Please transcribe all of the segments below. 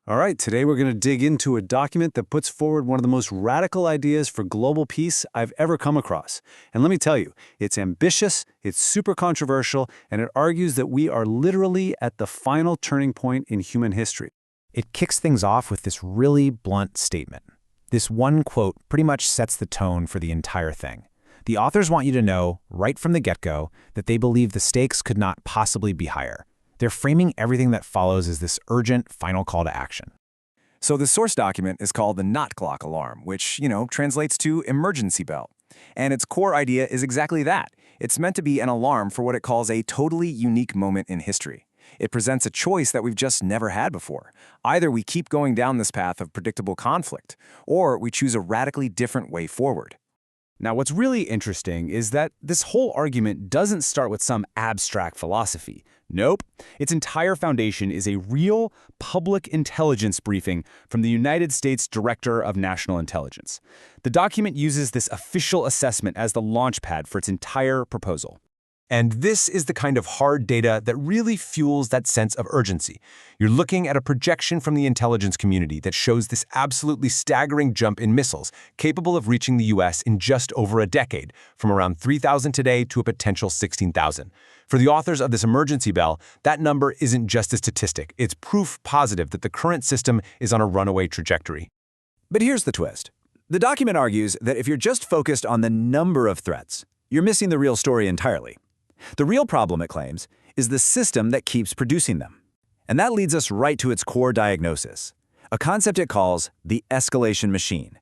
All right, today we're going to dig into a document that puts forward one of the most radical ideas for global peace I've ever come across. And let me tell you, it's ambitious, it's super controversial, and it argues that we are literally at the final turning point in human history. It kicks things off with this really blunt statement. This one quote pretty much sets the tone for the entire thing. The authors want you to know, right from the get-go, that they believe the stakes could not possibly be higher. They're framing everything that follows as this urgent final call to action. So the source document is called the not clock alarm, which, translates to emergency bell. And its core idea is exactly that. It's meant to be an alarm for what it calls a totally unique moment in history. It presents a choice that we've just never had before. Either we keep going down this path of predictable conflict, or we choose a radically different way forward. Now, what's really interesting is that this whole argument doesn't start with some abstract philosophy. Nope. Its entire foundation is a real public intelligence briefing from the United States Director of National Intelligence. The document uses this official assessment as the launchpad for its entire proposal. And this is the kind of hard data that really fuels that sense of urgency. You're looking at a projection from the intelligence community that shows this absolutely staggering jump in missiles, capable of reaching the U.S. in just over a decade, from around 3,000 today to a potential 16,000. For the authors of this emergency bell, that number isn't just a statistic. It's proof positive that the current system is on a runaway trajectory. But here's the twist. The document argues that if you're just focused on the number of threats, you're missing the real story entirely. The real problem, it claims, is the system that keeps producing them. And that leads us right to its core diagnosis, a concept it calls the escalation machine.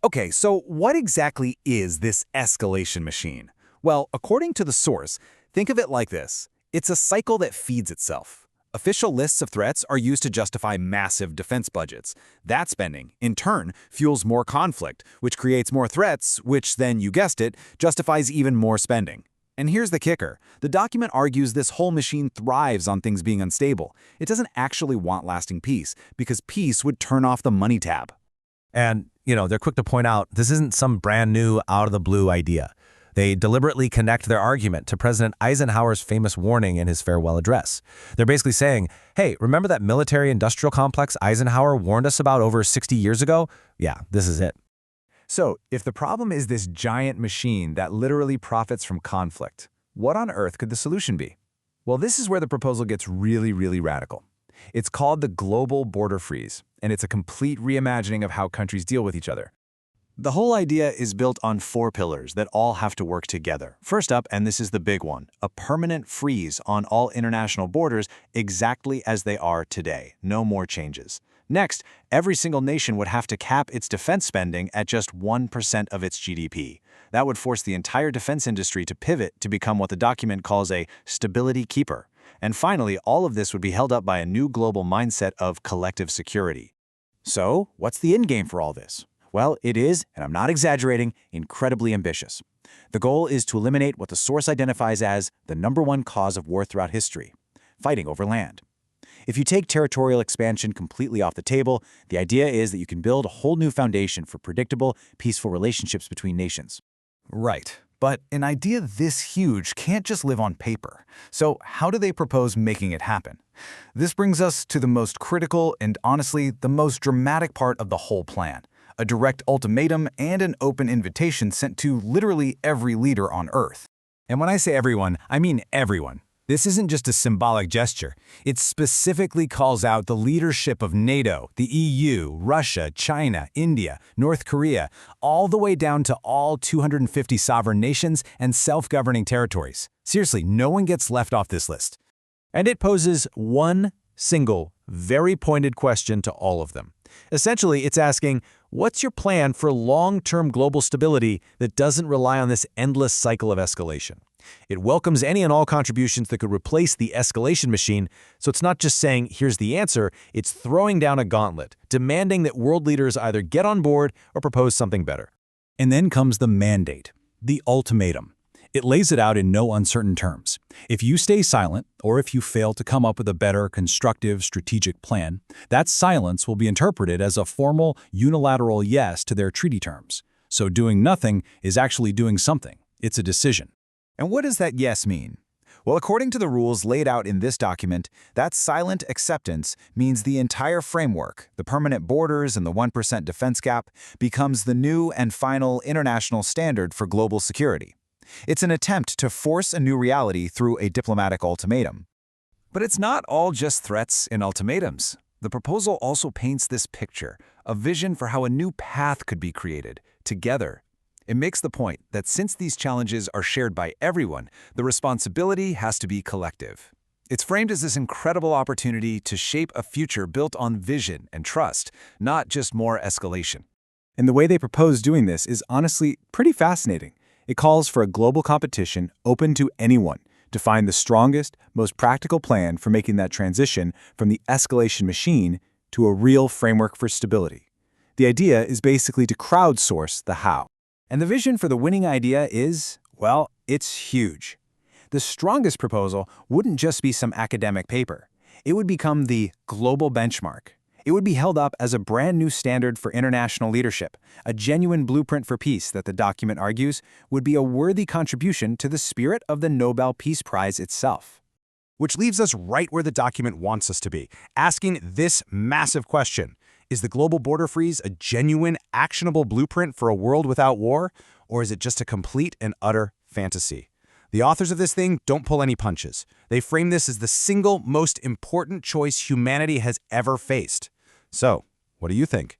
Okay, so what exactly is this escalation machine? Well, according to the source, think of it like this. It's a cycle that feeds itself. Official lists of threats are used to justify massive defense budgets. That spending, in turn, fuels more conflict, which creates more threats, which then, you guessed it, justifies even more spending. And here's the kicker. The document argues this whole machine thrives on things being unstable. It doesn't actually want lasting peace, because peace would turn off the money tab. And, they're quick to point out this isn't some brand new, out-of-the-blue idea. They deliberately connect their argument to President Eisenhower's famous warning in his farewell address. They're basically saying, hey, remember that military-industrial complex Eisenhower warned us about over 60 years ago? Yeah, this is it. So, if the problem is this giant machine that literally profits from conflict, what on earth could the solution be? Well, this is where the proposal gets really, really radical. It's called the global border freeze, and it's a complete reimagining of how countries deal with each other. The whole idea is built on 4 pillars that all have to work together. First up, and this is the big one, a permanent freeze on all international borders exactly as they are today. No more changes. Next, every single nation would have to cap its defense spending at just 1% of its GDP. That would force the entire defense industry to pivot to become what the document calls a stability keeper. And finally, all of this would be held up by a new global mindset of collective security. So, what's the end game for all this? Well, it is, and I'm not exaggerating, incredibly ambitious. The goal is to eliminate what the source identifies as the #1 cause of war throughout history: fighting over land. If you take territorial expansion completely off the table, the idea is that you can build a whole new foundation for predictable, peaceful relationships between nations. Right. But an idea this huge can't just live on paper. So how do they propose making it happen? This brings us to the most critical and honestly the most dramatic part of the whole plan: a direct ultimatum and an open invitation sent to literally every leader on Earth. And when I say everyone, I mean everyone. This isn't just a symbolic gesture. It specifically calls out the leadership of NATO, the EU, Russia, China, India, North Korea, all the way down to all 250 sovereign nations and self-governing territories. Seriously, no one gets left off this list. And it poses one single, very pointed question to all of them. Essentially, it's asking, what's your plan for long-term global stability that doesn't rely on this endless cycle of escalation? It welcomes any and all contributions that could replace the escalation machine, so it's not just saying, here's the answer, it's throwing down a gauntlet, demanding that world leaders either get on board or propose something better. And then comes the mandate, the ultimatum. It lays it out in no uncertain terms. If you stay silent, or if you fail to come up with a better, constructive, strategic plan, that silence will be interpreted as a formal, unilateral yes to their treaty terms. So doing nothing is actually doing something. It's a decision. And what does that yes mean? Well, according to the rules laid out in this document, that silent acceptance means the entire framework, the permanent borders and the 1% defense gap, becomes the new and final international standard for global security. It's an attempt to force a new reality through a diplomatic ultimatum. But it's not all just threats and ultimatums. The proposal also paints this picture, a vision for how a new path could be created, together. It makes the point that since these challenges are shared by everyone, the responsibility has to be collective. It's framed as this incredible opportunity to shape a future built on vision and trust, not just more escalation. And the way they propose doing this is honestly pretty fascinating. It calls for a global competition open to anyone to find the strongest, most practical plan for making that transition from the escalation machine to a real framework for stability. The idea is basically to crowdsource the how. And the vision for the winning idea is, well, it's huge. The strongest proposal wouldn't just be some academic paper. It would become the global benchmark. It would be held up as a brand new standard for international leadership, a genuine blueprint for peace that the document argues would be a worthy contribution to the spirit of the Nobel Peace Prize itself. Which leaves us right where the document wants us to be, asking this massive question. Is the global border freeze a genuine, actionable blueprint for a world without war, or is it just a complete and utter fantasy? The authors of this thing don't pull any punches. They frame this as the single most important choice humanity has ever faced. So, what do you think?